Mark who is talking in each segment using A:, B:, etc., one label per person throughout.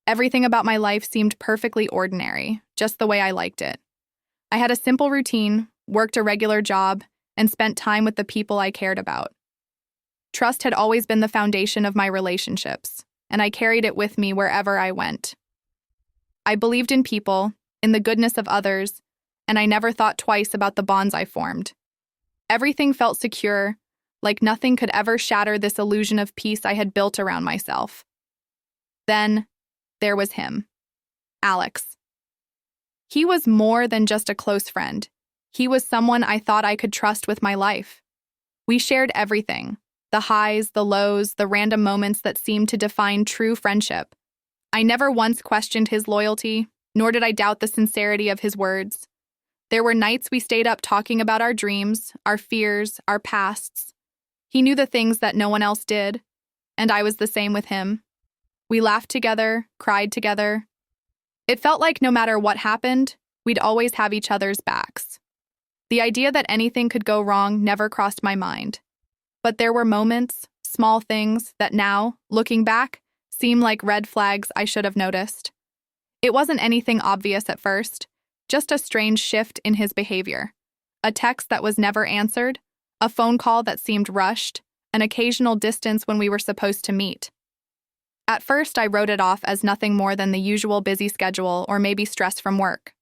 A: Everything about my life seemed perfectly ordinary, just the way I liked it. I had a simple routine, worked a regular job, and spent time with the people I cared about. Trust had always been the foundation of my relationships, and I carried it with me wherever I went. I believed in people, in the goodness of others, and I never thought twice about the bonds I formed. Everything felt secure, like nothing could ever shatter this illusion of peace I had built around myself. Then, there was him, Alex. He was more than just a close friend. He was someone I thought I could trust with my life. We shared everything, the highs, the lows, the random moments that seemed to define true friendship. I never once questioned his loyalty, nor did I doubt the sincerity of his words. There were nights we stayed up talking about our dreams, our fears, our pasts. He knew the things that no one else did, and I was the same with him. We laughed together, cried together. It felt like no matter what happened, we'd always have each other's backs. The idea that anything could go wrong never crossed my mind. But there were moments, small things, that now, looking back, seem like red flags I should have noticed. It wasn't anything obvious at first, just a strange shift in his behavior. A text that was never answered, a phone call that seemed rushed, an occasional distance when we were supposed to meet. At first, I wrote it off as nothing more than the usual busy schedule or maybe stress from work.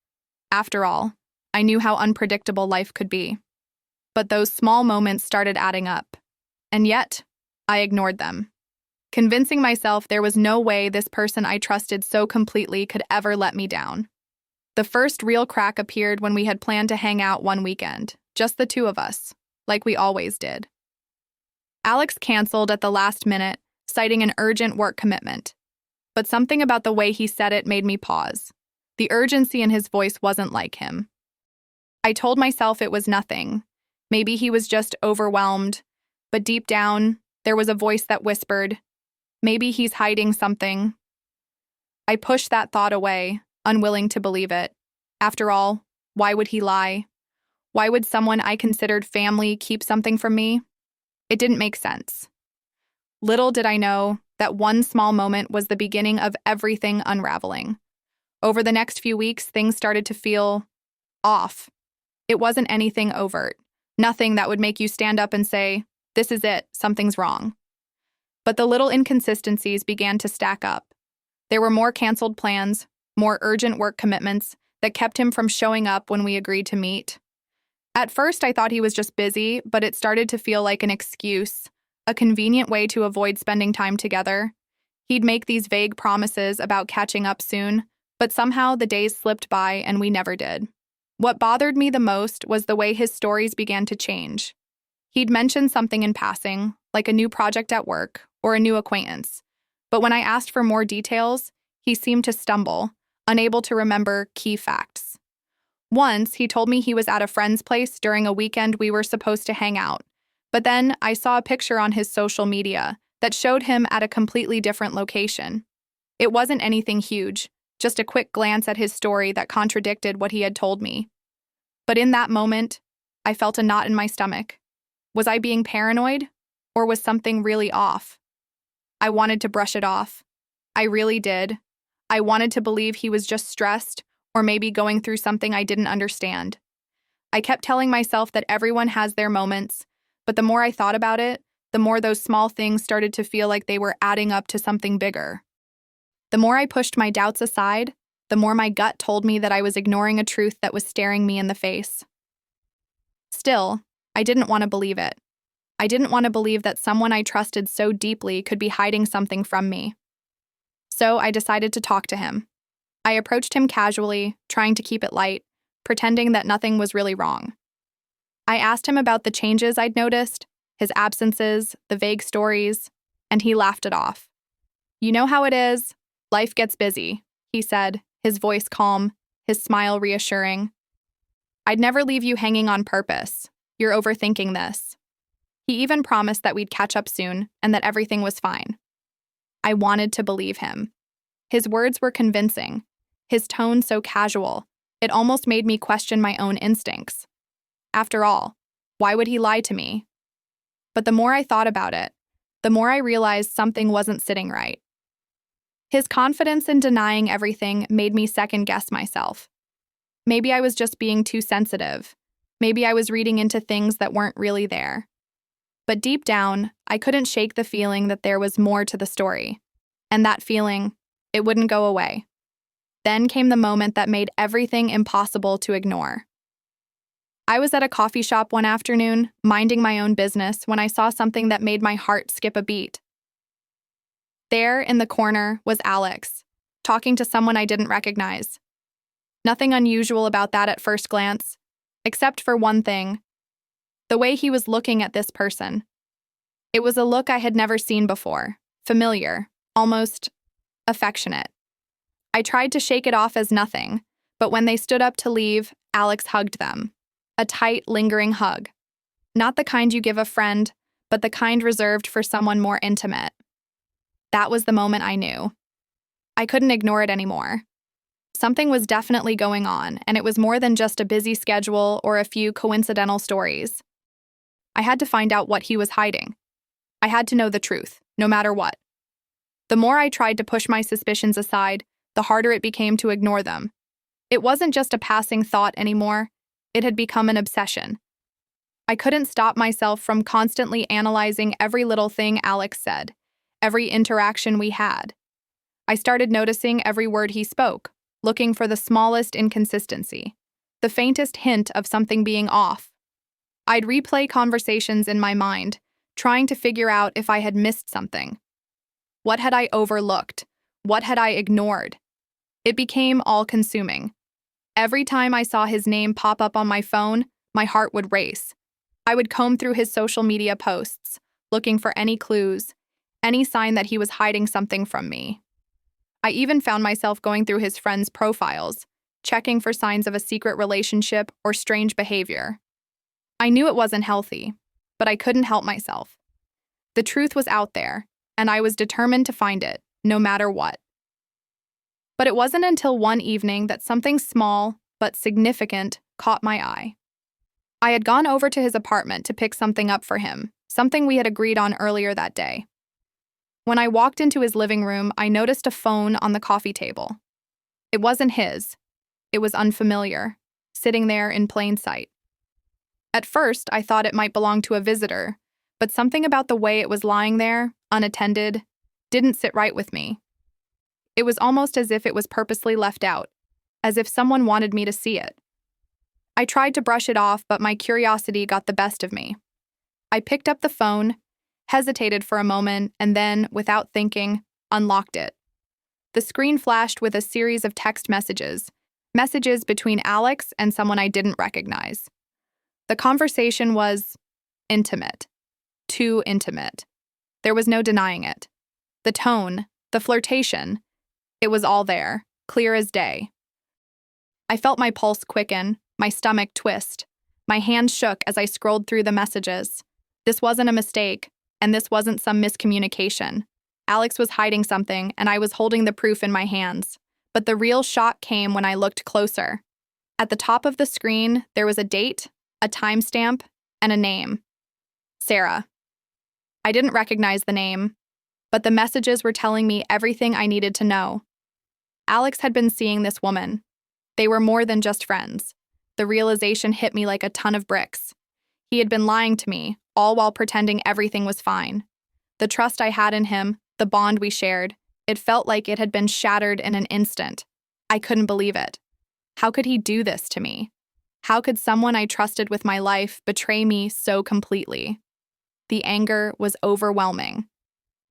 A: After all, I knew how unpredictable life could be. But those small moments started adding up. And yet, I ignored them, convincing myself there was no way this person I trusted so completely could ever let me down. The first real crack appeared when we had planned to hang out one weekend, just the two of us, like we always did. Alex canceled at the last minute, citing an urgent work commitment. But something about the way he said it made me pause. The urgency in his voice wasn't like him. I told myself it was nothing. Maybe he was just overwhelmed. But deep down, there was a voice that whispered, maybe he's hiding something. I pushed that thought away, unwilling to believe it. After all, why would he lie? Why would someone I considered family keep something from me? It didn't make sense. Little did I know that one small moment was the beginning of everything unraveling. Over the next few weeks, things started to feel off. It wasn't anything overt, nothing that would make you stand up and say, this is it, something's wrong. But the little inconsistencies began to stack up. There were more canceled plans, more urgent work commitments that kept him from showing up when we agreed to meet. At first, I thought he was just busy, but it started to feel like an excuse, a convenient way to avoid spending time together. He'd make these vague promises about catching up soon, but somehow the days slipped by and we never did. What bothered me the most was the way his stories began to change. He'd mention something in passing, like a new project at work or a new acquaintance. But when I asked for more details, he seemed to stumble, unable to remember key facts. Once, he told me he was at a friend's place during a weekend we were supposed to hang out. But then I saw a picture on his social media that showed him at a completely different location. It wasn't anything huge, just a quick glance at his story that contradicted what he had told me. But in that moment, I felt a knot in my stomach. Was I being paranoid, or was something really off? I wanted to brush it off. I really did. I wanted to believe he was just stressed, or maybe going through something I didn't understand. I kept telling myself that everyone has their moments, but the more I thought about it, the more those small things started to feel like they were adding up to something bigger. The more I pushed my doubts aside, the more my gut told me that I was ignoring a truth that was staring me in the face. Still, I didn't want to believe it. I didn't want to believe that someone I trusted so deeply could be hiding something from me. So I decided to talk to him. I approached him casually, trying to keep it light, pretending that nothing was really wrong. I asked him about the changes I'd noticed, his absences, the vague stories, and he laughed it off. You know how it is. Life gets busy, he said, his voice calm, his smile reassuring. I'd never leave you hanging on purpose. You're overthinking this. He even promised that we'd catch up soon and that everything was fine. I wanted to believe him. His words were convincing, his tone so casual, it almost made me question my own instincts. After all, why would he lie to me? But the more I thought about it, the more I realized something wasn't sitting right. His confidence in denying everything made me second-guess myself. Maybe I was just being too sensitive. Maybe I was reading into things that weren't really there. But deep down, I couldn't shake the feeling that there was more to the story. And that feeling, it wouldn't go away. Then came the moment that made everything impossible to ignore. I was at a coffee shop one afternoon, minding my own business, when I saw something that made my heart skip a beat. There, in the corner, was Alex, talking to someone I didn't recognize. Nothing unusual about that at first glance, except for one thing: the way he was looking at this person. It was a look I had never seen before, familiar, almost affectionate. I tried to shake it off as nothing, but when they stood up to leave, Alex hugged them. A tight, lingering hug. Not the kind you give a friend, but the kind reserved for someone more intimate. That was the moment I knew. I couldn't ignore it anymore. Something was definitely going on, and it was more than just a busy schedule or a few coincidental stories. I had to find out what he was hiding. I had to know the truth, no matter what. The more I tried to push my suspicions aside, the harder it became to ignore them. It wasn't just a passing thought anymore. It had become an obsession. I couldn't stop myself from constantly analyzing every little thing Alex said, every interaction we had. I started noticing every word he spoke, looking for the smallest inconsistency, the faintest hint of something being off. I'd replay conversations in my mind, trying to figure out if I had missed something. What had I overlooked? What had I ignored? It became all-consuming. Every time I saw his name pop up on my phone, my heart would race. I would comb through his social media posts, looking for any clues, any sign that he was hiding something from me. I even found myself going through his friends' profiles, checking for signs of a secret relationship or strange behavior. I knew it wasn't healthy, but I couldn't help myself. The truth was out there, and I was determined to find it, no matter what. But it wasn't until one evening that something small, but significant, caught my eye. I had gone over to his apartment to pick something up for him, something we had agreed on earlier that day. When I walked into his living room, I noticed a phone on the coffee table. It wasn't his. It was unfamiliar, sitting there in plain sight. At first, I thought it might belong to a visitor, but something about the way it was lying there, unattended, didn't sit right with me. It was almost as if it was purposely left out, as if someone wanted me to see it. I tried to brush it off, but my curiosity got the best of me. I picked up the phone, hesitated for a moment, and then, without thinking, unlocked it. The screen flashed with a series of text messages between Alex and someone I didn't recognize. The conversation was intimate. Too intimate. There was no denying it. The tone, the flirtation, it was all there, clear as day. I felt my pulse quicken, my stomach twist. My hand shook as I scrolled through the messages. This wasn't a mistake, and this wasn't some miscommunication. Alex was hiding something, and I was holding the proof in my hands. But the real shock came when I looked closer. At the top of the screen, there was a date, a timestamp, and a name. Sarah. I didn't recognize the name, but the messages were telling me everything I needed to know. Alex had been seeing this woman. They were more than just friends. The realization hit me like a ton of bricks. He had been lying to me, all while pretending everything was fine. The trust I had in him, the bond we shared, it felt like it had been shattered in an instant. I couldn't believe it. How could he do this to me? How could someone I trusted with my life betray me so completely? The anger was overwhelming.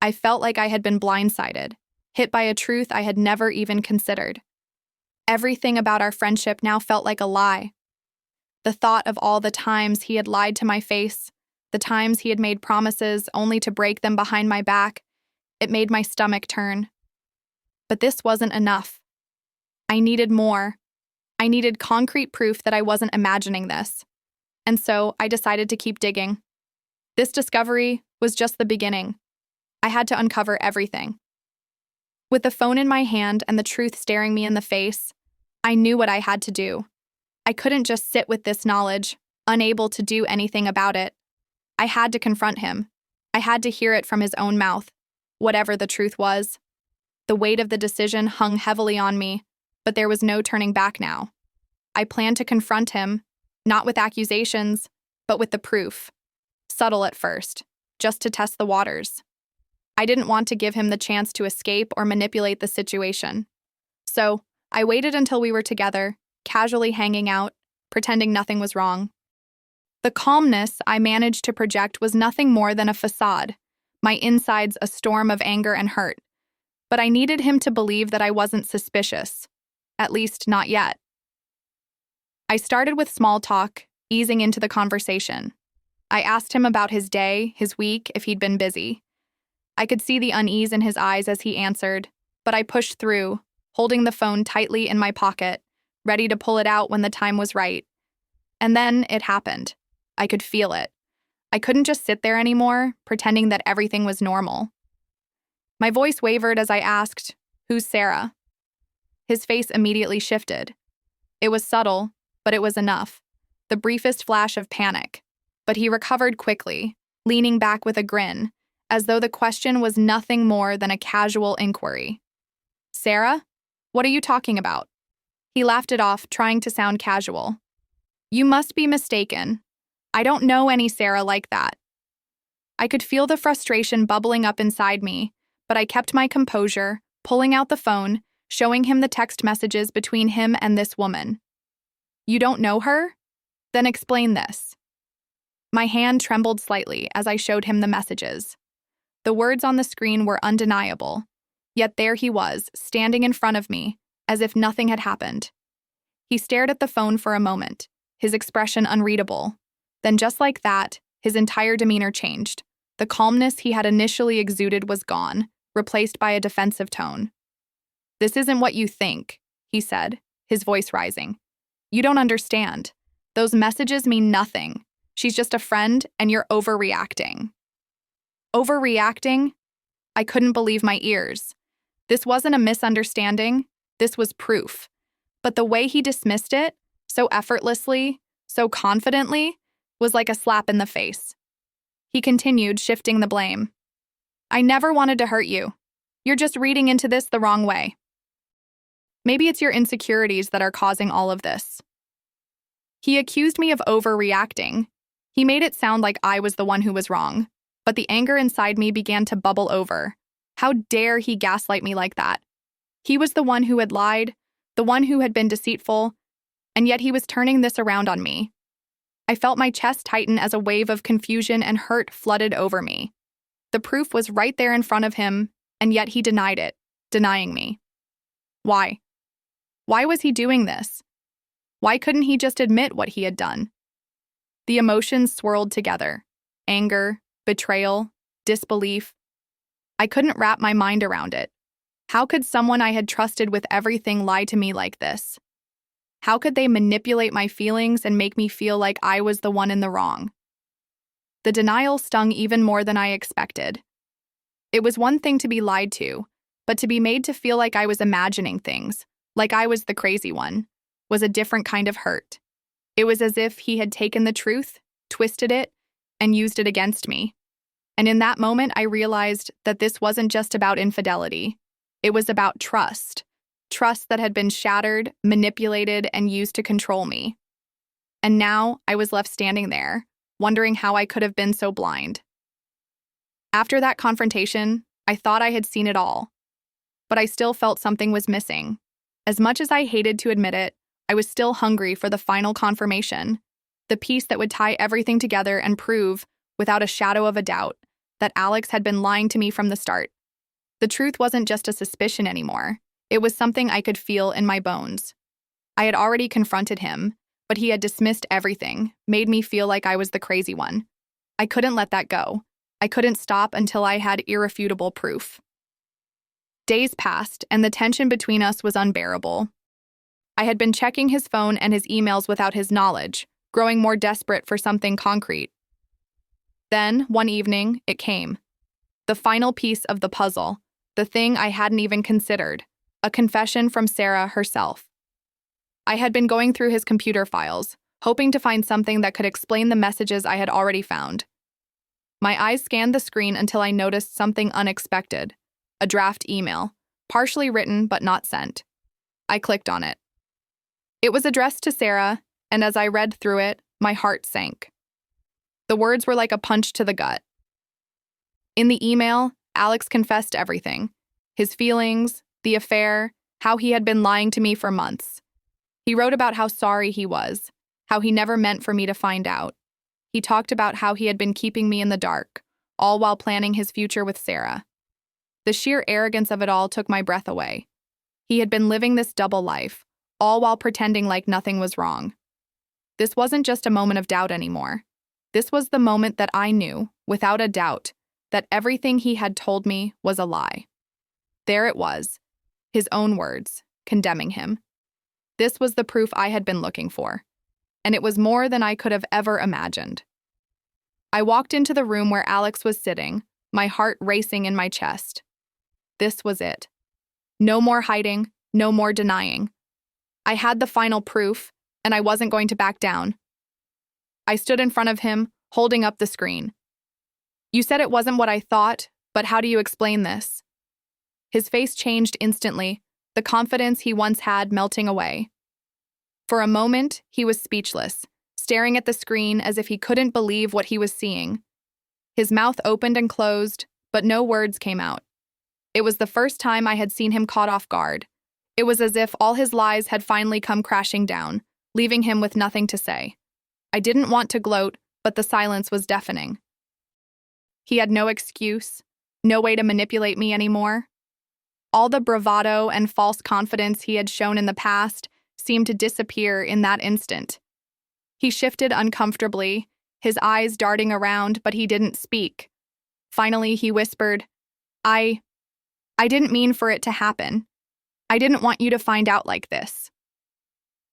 A: I felt like I had been blindsided, hit by a truth I had never even considered. Everything about our friendship now felt like a lie. The thought of all the times he had lied to my face, the times he had made promises only to break them behind my back, it made my stomach turn. But this wasn't enough. I needed more. I needed concrete proof that I wasn't imagining this. And so I decided to keep digging. This discovery was just the beginning. I had to uncover everything. With the phone in my hand and the truth staring me in the face, I knew what I had to do. I couldn't just sit with this knowledge, unable to do anything about it. I had to confront him. I had to hear it from his own mouth, whatever the truth was. The weight of the decision hung heavily on me, but there was no turning back now. I planned to confront him, not with accusations, but with the proof. Subtle at first, just to test the waters. I didn't want to give him the chance to escape or manipulate the situation. So, I waited until we were together, casually hanging out, pretending nothing was wrong. The calmness I managed to project was nothing more than a facade, my insides a storm of anger and hurt. But I needed him to believe that I wasn't suspicious. At least, not yet. I started with small talk, easing into the conversation. I asked him about his day, his week, if he'd been busy. I could see the unease in his eyes as he answered, but I pushed through, holding the phone tightly in my pocket, ready to pull it out when the time was right. And then it happened. I could feel it. I couldn't just sit there anymore, pretending that everything was normal. My voice wavered as I asked, "Who's Sarah?" His face immediately shifted. It was subtle, but it was enough. The briefest flash of panic. But he recovered quickly, leaning back with a grin, as though the question was nothing more than a casual inquiry. "Sarah? What are you talking about?" He laughed it off, trying to sound casual. "You must be mistaken. I don't know any Sarah like that." I could feel the frustration bubbling up inside me, but I kept my composure, pulling out the phone, showing him the text messages between him and this woman. "You don't know her? Then explain this." My hand trembled slightly as I showed him the messages. The words on the screen were undeniable, yet there he was, standing in front of me, as if nothing had happened. He stared at the phone for a moment, his expression unreadable. Then just like that, his entire demeanor changed. The calmness he had initially exuded was gone, replaced by a defensive tone. "This isn't what you think," he said, his voice rising. "You don't understand. Those messages mean nothing. She's just a friend, and you're overreacting." Overreacting? I couldn't believe my ears. This wasn't a misunderstanding. This was proof. But the way he dismissed it, so effortlessly, so confidently, was like a slap in the face. He continued, shifting the blame. "I never wanted to hurt you. You're just reading into this the wrong way. Maybe it's your insecurities that are causing all of this." He accused me of overreacting. He made it sound like I was the one who was wrong, but the anger inside me began to bubble over. How dare he gaslight me like that? He was the one who had lied, the one who had been deceitful, and yet he was turning this around on me. I felt my chest tighten as a wave of confusion and hurt flooded over me. The proof was right there in front of him, and yet he denied it, denying me. Why? Why was he doing this? Why couldn't he just admit what he had done? The emotions swirled together. Anger, betrayal, disbelief. I couldn't wrap my mind around it. How could someone I had trusted with everything lie to me like this? How could they manipulate my feelings and make me feel like I was the one in the wrong? The denial stung even more than I expected. It was one thing to be lied to, but to be made to feel like I was imagining things, like I was the crazy one, was a different kind of hurt. It was as if he had taken the truth, twisted it, and used it against me. And in that moment, I realized that this wasn't just about infidelity. It was about trust. Trust that had been shattered, manipulated, and used to control me. And now I was left standing there, wondering how I could have been so blind. After that confrontation, I thought I had seen it all. But I still felt something was missing. As much as I hated to admit it, I was still hungry for the final confirmation, the piece that would tie everything together and prove, without a shadow of a doubt, that Alex had been lying to me from the start. The truth wasn't just a suspicion anymore. It was something I could feel in my bones. I had already confronted him, but he had dismissed everything, made me feel like I was the crazy one. I couldn't let that go. I couldn't stop until I had irrefutable proof. Days passed, and the tension between us was unbearable. I had been checking his phone and his emails without his knowledge, growing more desperate for something concrete. Then, one evening, it came. The final piece of the puzzle, the thing I hadn't even considered, a confession from Sarah herself. I had been going through his computer files, hoping to find something that could explain the messages I had already found. My eyes scanned the screen until I noticed something unexpected, a draft email, partially written but not sent. I clicked on it. It was addressed to Sarah, and as I read through it, my heart sank. The words were like a punch to the gut. In the email, Alex confessed everything: his feelings, the affair, how he had been lying to me for months. He wrote about how sorry he was, how he never meant for me to find out. He talked about how he had been keeping me in the dark, all while planning his future with Sarah. The sheer arrogance of it all took my breath away. He had been living this double life, all while pretending like nothing was wrong. This wasn't just a moment of doubt anymore. This was the moment that I knew, without a doubt, that everything he had told me was a lie. There it was, his own words, condemning him. This was the proof I had been looking for, and it was more than I could have ever imagined. I walked into the room where Alex was sitting, my heart racing in my chest. This was it. No more hiding, no more denying. I had the final proof, and I wasn't going to back down. I stood in front of him, holding up the screen. "You said it wasn't what I thought, but how do you explain this?" His face changed instantly, the confidence he once had melting away. For a moment, he was speechless, staring at the screen as if he couldn't believe what he was seeing. His mouth opened and closed, but no words came out. It was the first time I had seen him caught off guard. It was as if all his lies had finally come crashing down, leaving him with nothing to say. I didn't want to gloat, but the silence was deafening. He had no excuse, no way to manipulate me anymore. All the bravado and false confidence he had shown in the past seemed to disappear in that instant. He shifted uncomfortably, his eyes darting around, but he didn't speak. Finally, he whispered, I didn't mean for it to happen. I didn't want you to find out like this."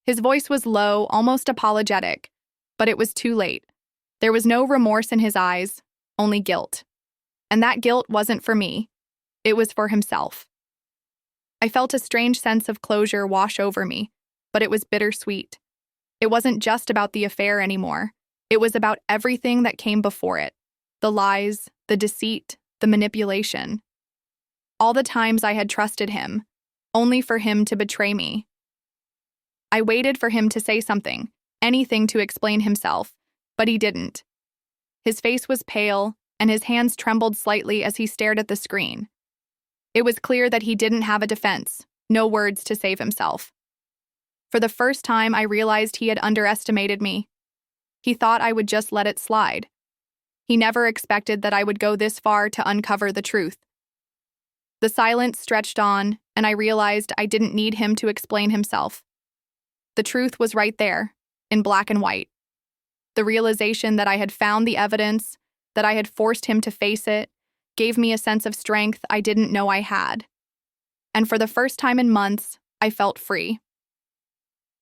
A: His voice was low, almost apologetic, but it was too late. There was no remorse in his eyes, only guilt. And that guilt wasn't for me. It was for himself. I felt a strange sense of closure wash over me, but it was bittersweet. It wasn't just about the affair anymore. It was about everything that came before it. The lies, the deceit, the manipulation. All the times I had trusted him, only for him to betray me. I waited for him to say something, anything to explain himself, but he didn't. His face was pale, and his hands trembled slightly as he stared at the screen. It was clear that he didn't have a defense, no words to save himself. For the first time, I realized he had underestimated me. He thought I would just let it slide. He never expected that I would go this far to uncover the truth. The silence stretched on, and I realized I didn't need him to explain himself. The truth was right there, in black and white. The realization that I had found the evidence, that I had forced him to face it, gave me a sense of strength I didn't know I had. And for the first time in months, I felt free.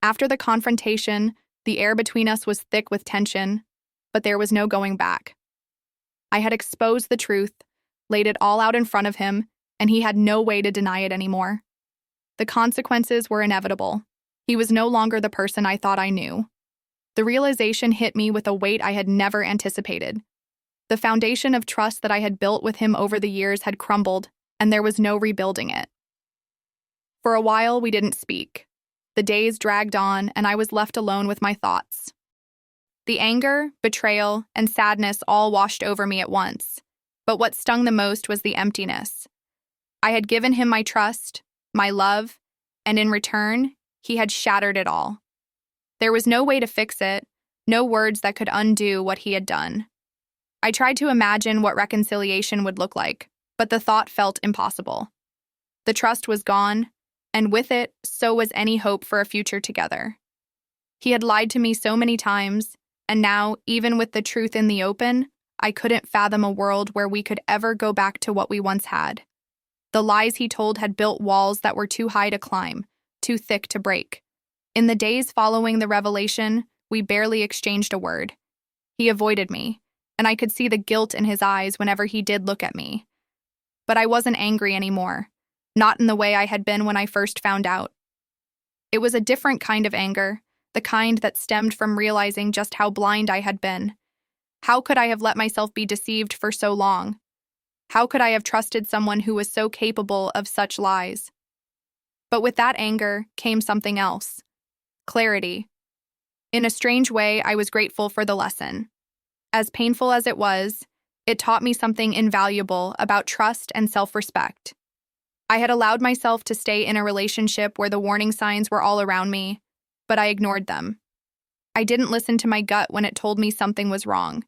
A: After the confrontation, the air between us was thick with tension, but there was no going back. I had exposed the truth, laid it all out in front of him, and he had no way to deny it anymore. The consequences were inevitable. He was no longer the person I thought I knew. The realization hit me with a weight I had never anticipated. The foundation of trust that I had built with him over the years had crumbled, and there was no rebuilding it. For a while, we didn't speak. The days dragged on, and I was left alone with my thoughts. The anger, betrayal, and sadness all washed over me at once. But what stung the most was the emptiness. I had given him my trust, my love, and in return, he had shattered it all. There was no way to fix it, no words that could undo what he had done. I tried to imagine what reconciliation would look like, but the thought felt impossible. The trust was gone, and with it, so was any hope for a future together. He had lied to me so many times, and now, even with the truth in the open, I couldn't fathom a world where we could ever go back to what we once had. The lies he told had built walls that were too high to climb, too thick to break. In the days following the revelation, we barely exchanged a word. He avoided me, and I could see the guilt in his eyes whenever he did look at me. But I wasn't angry anymore, not in the way I had been when I first found out. It was a different kind of anger, the kind that stemmed from realizing just how blind I had been. How could I have let myself be deceived for so long? How could I have trusted someone who was so capable of such lies? But with that anger came something else: clarity. In a strange way, I was grateful for the lesson. As painful as it was, it taught me something invaluable about trust and self-respect. I had allowed myself to stay in a relationship where the warning signs were all around me, but I ignored them. I didn't listen to my gut when it told me something was wrong.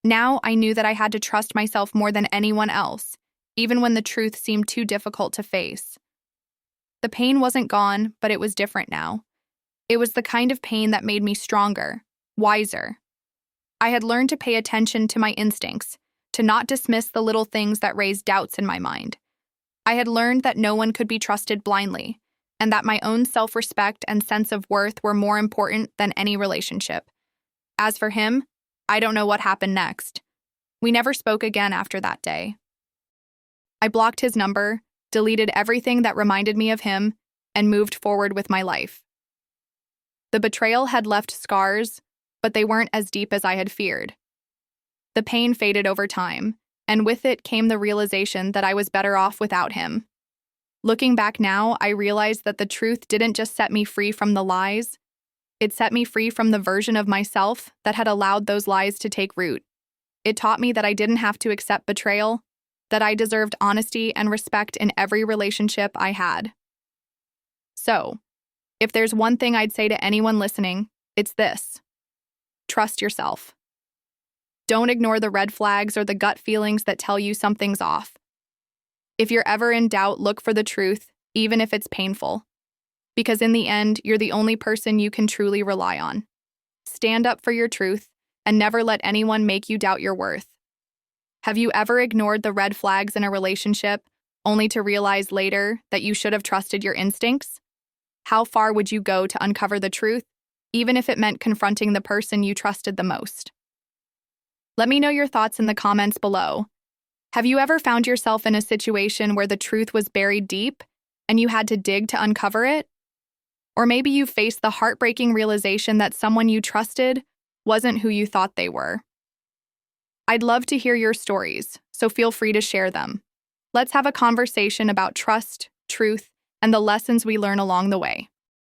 A: Now I knew that I had to trust myself more than anyone else, even when the truth seemed too difficult to face. The pain wasn't gone, but it was different now. It was the kind of pain that made me stronger, wiser. I had learned to pay attention to my instincts, to not dismiss the little things that raised doubts in my mind. I had learned that no one could be trusted blindly, and that my own self-respect and sense of worth were more important than any relationship. As for him, I don't know what happened next. We never spoke again after that day. I blocked his number, deleted everything that reminded me of him, and moved forward with my life. The betrayal had left scars, but they weren't as deep as I had feared. The pain faded over time, and with it came the realization that I was better off without him. Looking back now, I realized that the truth didn't just set me free from the lies, it set me free from the version of myself that had allowed those lies to take root. It taught me that I didn't have to accept betrayal, that I deserved honesty and respect in every relationship I had. So, if there's one thing I'd say to anyone listening, it's this: trust yourself. Don't ignore the red flags or the gut feelings that tell you something's off. If you're ever in doubt, look for the truth, even if it's painful. Because in the end, you're the only person you can truly rely on. Stand up for your truth and never let anyone make you doubt your worth. Have you ever ignored the red flags in a relationship only to realize later that you should have trusted your instincts? How far would you go to uncover the truth, even if it meant confronting the person you trusted the most? Let me know your thoughts in the comments below. Have you ever found yourself in a situation where the truth was buried deep and you had to dig to uncover it? Or maybe you faced the heartbreaking realization that someone you trusted wasn't who you thought they were. I'd love to hear your stories, so feel free to share them. Let's have a conversation about trust, truth, and the lessons we learn along the way.